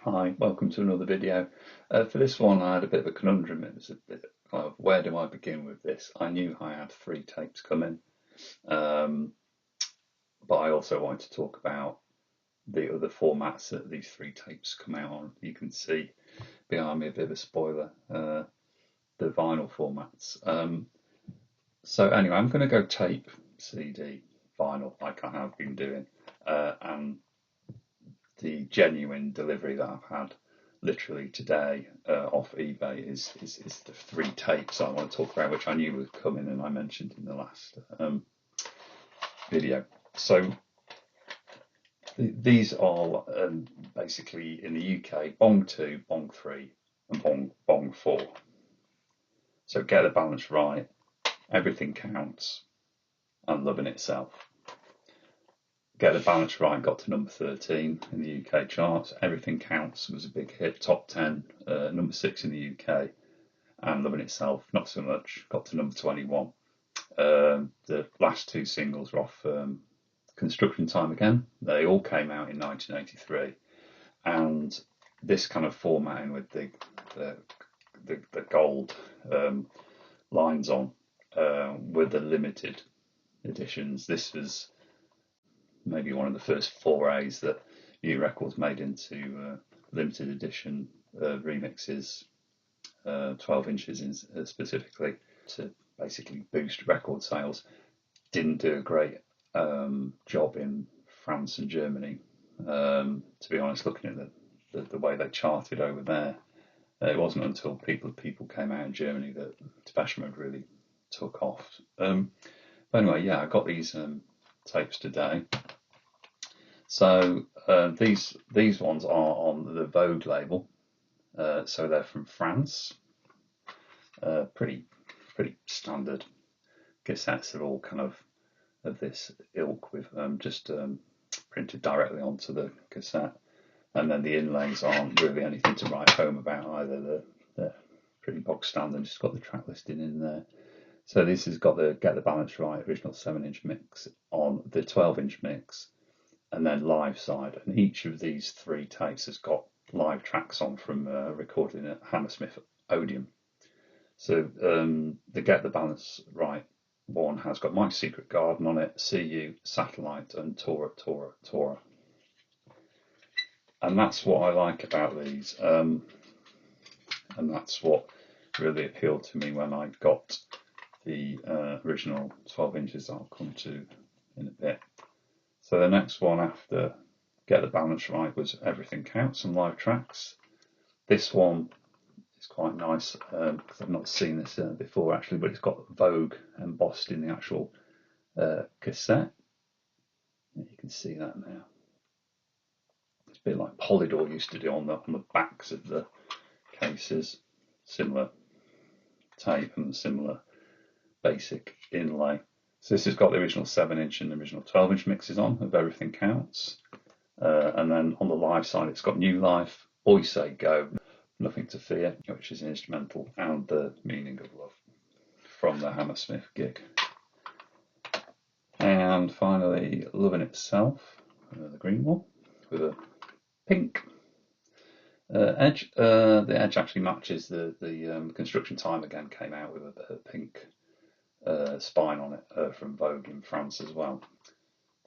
Hi, welcome to another video. For this one, I had a bit of a conundrum. It was a bit of where do I begin with this? I knew I had three tapes coming, um, but I also wanted to talk about the other formats that these three tapes come out on. You can see behind me a bit of a spoiler, the vinyl formats. So anyway, I'm going to go tape, CD, vinyl, like I have been doing, and the genuine delivery that I've had literally today off eBay is the three tapes I want to talk about, which I knew would come in and I mentioned in the last video. So these are basically in the UK BONG2, BONG3 and BONG4. So Get the Balance Right, Everything Counts and Loving Itself. Get the Balance Right got to number 13 in the UK charts. Everything Counts was a big hit, top 10, number 6 in the UK. And Loving Itself, not so much, got to number 21. The last two singles were off Construction Time Again. They all came out in 1983. And this kind of formatting with the gold lines on were the limited editions. This was maybe one of the first forays that new records made into limited edition remixes, 12 inches specifically, to basically boost record sales. Didn't do a great job in France and Germany. To be honest, looking at the way they charted over there, it wasn't until People came out in Germany that Depeche Mode really took off. But anyway, yeah, I got these tapes today. So these ones are on the Vogue label, so they're from France. Pretty standard cassettes. They're all kind of this ilk with just printed directly onto the cassette, and then the inlays aren't really anything to write home about either. They're pretty bog standard. Just got the track listing in there. So this has got the Get the Balance Right original 7-inch mix on the 12-inch mix, and then live side, and each of these three tapes has got live tracks on from recording at Hammersmith Odeon. So the Get the Balance Right one has got My Secret Garden on it, See You, Satellite, and Tora. And that's what I like about these, and that's what really appealed to me when I got the original 12 inches that I'll come to in a bit. So the next one after Get the Balance Right was Everything Counts, some live tracks. This one is quite nice because I've not seen this before actually, but it's got Vogue embossed in the actual cassette. You can see that now. It's a bit like Polydor used to do on the backs of the cases. Similar tape and similar basic inlay. So this has got the original 7-inch and the original 12-inch mixes on of Everything Counts. And then on the live side, it's got New Life, Always Say Go, Nothing to Fear, which is an instrumental, and The Meaning of Love from the Hammersmith gig. And finally, Loving Itself, the green one, with a pink edge. The edge actually matches the Construction Time Again came out with a pink spine on it from Vogue in France as well.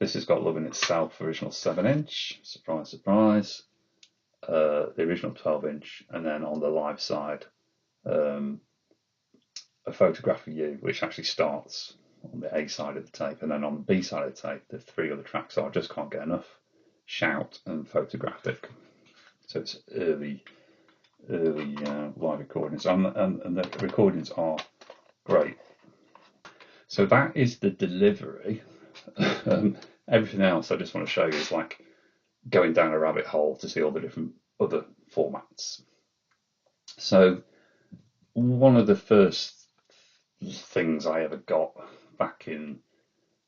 This has got Loving Itself, original 7-inch, surprise, surprise, the original 12-inch, and then on the live side, a photograph of you, which actually starts on the A side of the tape, and then on the B side of the tape, the three other tracks are Just Can't Get Enough, Shout, and Photographic. So it's early live recordings, and the recordings are great. So that is the delivery. Everything else I just want to show you is like going down a rabbit hole to see all the different other formats. So one of the first things I ever got back in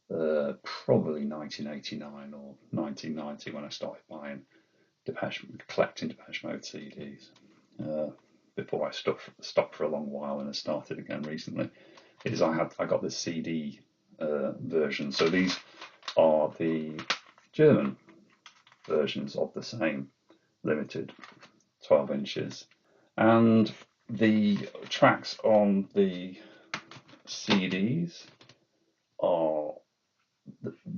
probably 1989 or 1990 when I started buying collecting Depeche Mode CDs, before I stopped for a long while and I started again recently, is I got the CD version. So these are the German versions of the same limited 12 inches. And the tracks on the CDs are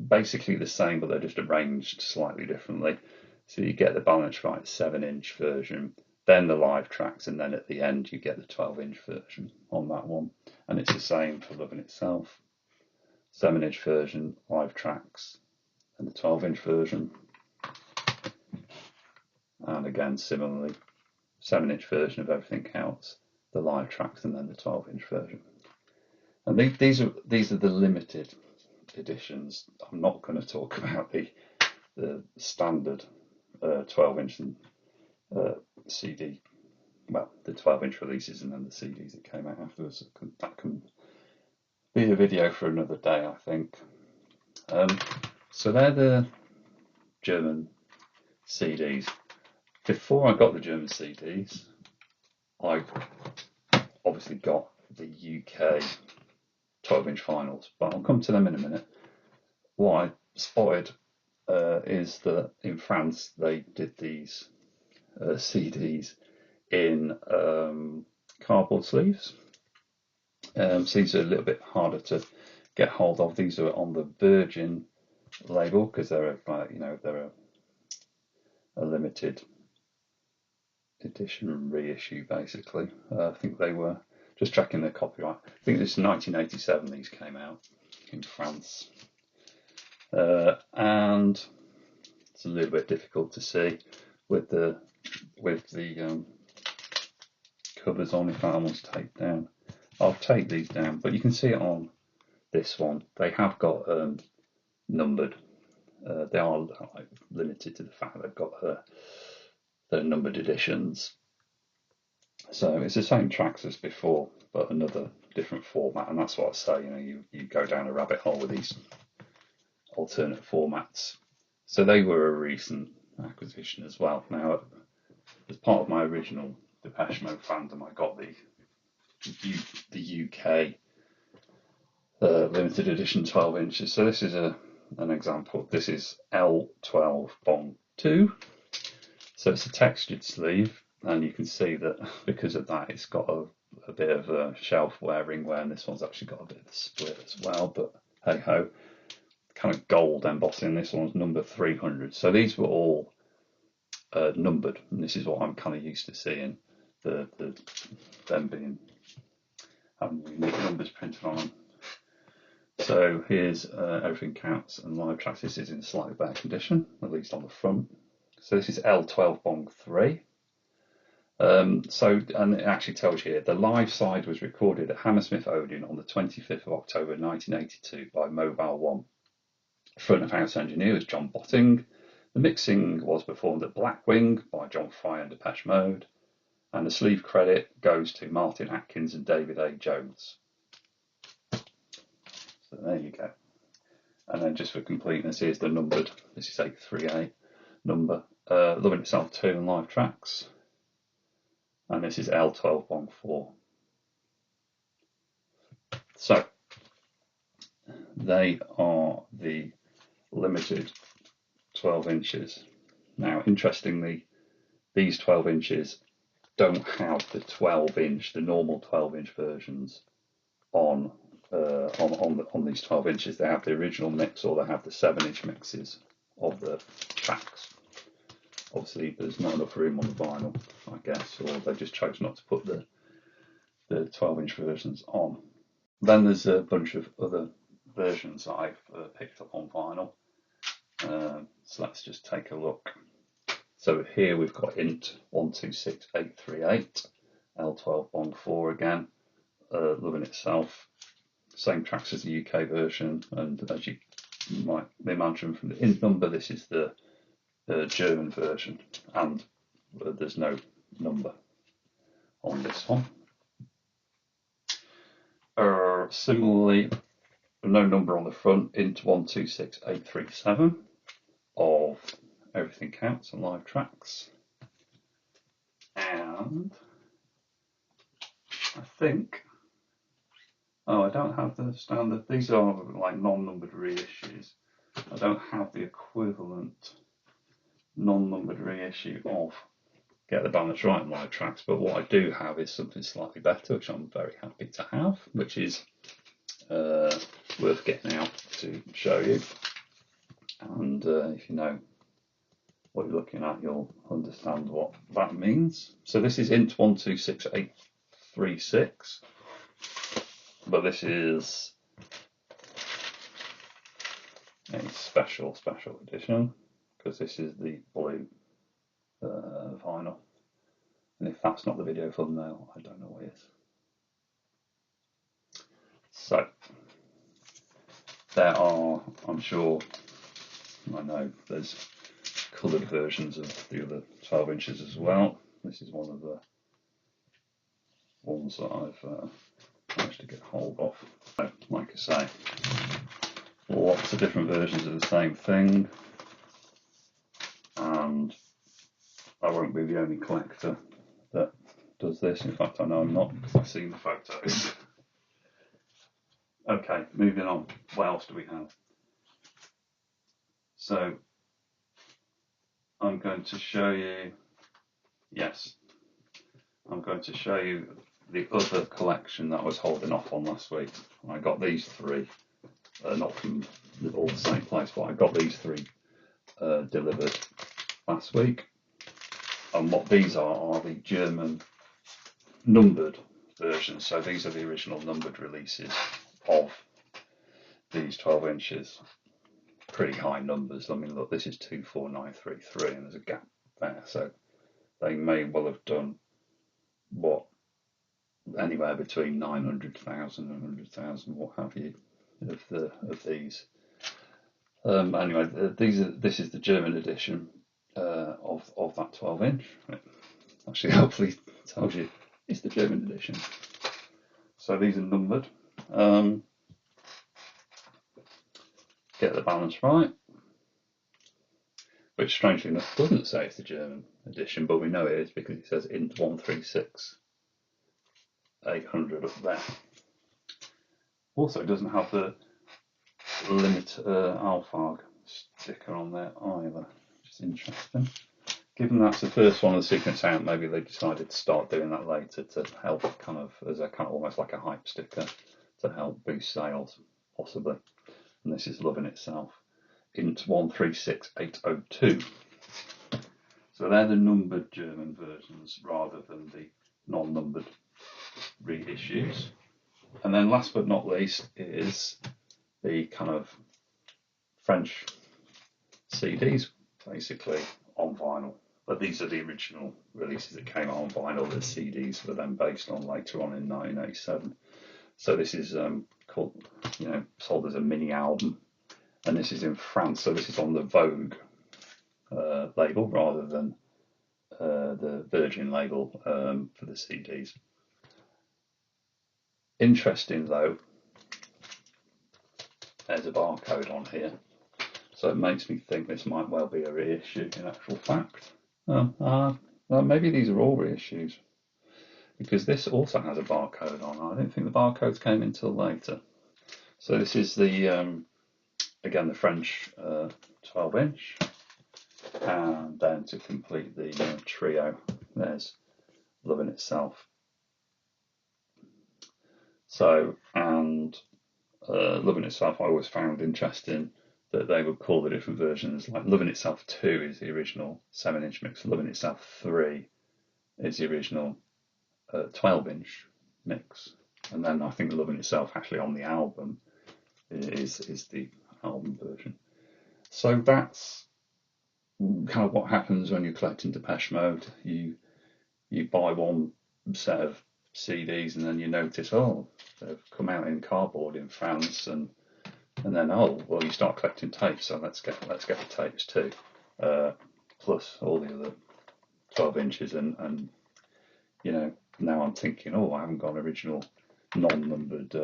basically the same, but they're just arranged slightly differently. So you get the balance right 7-inch version, then the live tracks, and then at the end you get the 12-inch version on that one. And it's the same for Loving Itself. 7-inch version, live tracks, and the 12-inch version. And again, similarly, 7-inch version of Everything Counts, the live tracks, and then the 12-inch version. And these are the limited editions. I'm not going to talk about the standard 12-inch and CD. Well, the 12-inch releases and then the CDs that came out afterwards. That can be a video for another day, I think. So they're the German CDs. Before I got the German CDs, I obviously got the UK 12-inch finals, but I'll come to them in a minute. What I spotted is that in France they did these CDs in cardboard sleeves. So these are a little bit harder to get hold of. These are on the Virgin label because they're they're a limited edition reissue basically. I think they were just checking their copyright. I think this is 1987. These came out in France, and it's a little bit difficult to see with the covers on. If I almost take down, I'll take these down, but you can see it on this one. They have got numbered. They are limited to the fact they've got their numbered editions. So it's the same tracks as before, but another different format, and that's what I say. You go down a rabbit hole with these alternate formats. So they were a recent acquisition as well. Now, as part of my original Depeche Mode fandom, I got the UK limited edition 12 inches. So this is an example. This is L12 BONG2. So it's a textured sleeve, and you can see that because of that, it's got a bit of a shelf wearing wear, and this one's actually got a bit of a split as well. But hey ho, kind of gold embossing. This one's number 300. So these were all numbered, and this is what I'm kind of used to seeing. Them being having unique numbers printed on them. So here's Everything Counts and live tracks. This is in slightly better condition, at least on the front. So this is L12 BONG3. And it actually tells you here, the live side was recorded at Hammersmith Odeon on the 25th of October 1982 by Mobile One. Front of house engineer was John Botting. The mixing was performed at Blackwing by John Fry and Depeche Mode. And the sleeve credit goes to Martin Atkins and David A. Jones. So there you go. And then just for completeness, here's the numbered. This is 838 number. Loving Itself 2 and live tracks. And this is L12 BONG4. So they are the limited 12 inches. Now, interestingly, these 12 inches don't have the 12-inch, the normal 12-inch versions on these 12 inches. They have the original mix, or they have the 7-inch mixes of the tracks. Obviously, there's not enough room on the vinyl, I guess, or they just chose not to put the 12-inch versions on. Then there's a bunch of other versions that I've picked up on vinyl. So let's just take a look. So here we've got int 126838, L12 BONG4 again, Loving Itself, same tracks as the UK version, and as you might imagine from the int number, this is the German version, and there's no number on this one. Similarly, no number on the front, int 126837 of Everything Counts and live tracks. And I think, I don't have the standard, these are like non-numbered reissues. I don't have the equivalent non-numbered reissue of Get the Balance Right on live tracks, but what I do have is something slightly better, which I'm very happy to have, which is worth getting out to show you. And if you know what you're looking at, you'll understand what that means. So this is int 126836, but this is a special edition because this is the blue vinyl, and if that's not the video thumbnail, I don't know what is. So there are, I'm sure, I know there's coloured versions of the other 12 inches as well. This is one of the ones that I've managed to get hold of. Like I say, lots of different versions of the same thing, and I won't be the only collector that does this. In fact, I know I'm not, because I've seen the photos. Okay, moving on. What else do we have? So I'm going to show you, I'm going to show you the other collection that I was holding off on last week. I got these three, not from all the same place, but I got these three delivered last week. And what these are the German numbered versions. So these are the original numbered releases of these 12 inches. Pretty high numbers. I mean, look, this is 24933 and there's a gap there, so they may well have done what, anywhere between 900,000 and 100,000, what have you, of these. Anyway, this is the German edition of that 12 inch. Actually, hopefully tells you it's the German edition. So these are numbered. Get the Balance Right, which strangely enough doesn't say it's the German edition, but we know it is because it says int 136800 up there. Also, it doesn't have the limit alphag sticker on there either, which is interesting. Given that's the first one of the sequence out, maybe they decided to start doing that later to help, kind of as a kind of almost like a hype sticker to help boost sales, possibly. And this is Loving Itself, int 136802. So they're the numbered German versions rather than the non-numbered reissues. And then last but not least is the kind of French CDs, basically on vinyl. But these are the original releases that came out on vinyl. The CDs were then based on later on in 1987. So this is called, sold as a mini album, and this is in France. So this is on the Vogue label rather than the Virgin label for the CDs. Interesting though, there's a barcode on here, so it makes me think this might well be a reissue in actual fact. Maybe these are all reissues, because this also has a barcode on. I don't think the barcodes came until later. So this is the, again, the French 12 inch. And then to complete the trio, there's Loving Itself. So, and Loving Itself I always found interesting that they would call the different versions, like Loving Itself 2 is the original 7 inch mix, Loving Itself 3 is the original 12 inch mix, and then I think Loving Itself actually on the album is the album version. So that's kind of what happens when you're collecting Depeche Mode. You buy one set of CDs and then you notice, oh, they've come out in cardboard in France, and then, oh well, you start collecting tapes, so let's get the tapes too, plus all the other 12 inches and now I'm thinking, oh, I haven't got an original non-numbered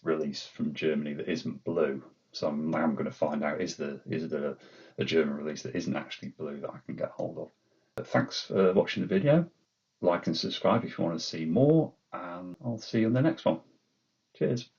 release from Germany that isn't blue. So I'm going to find out, is there a German release that isn't actually blue that I can get hold of. But thanks for watching the video. Like and subscribe if you want to see more, and I'll see you in the next one. Cheers.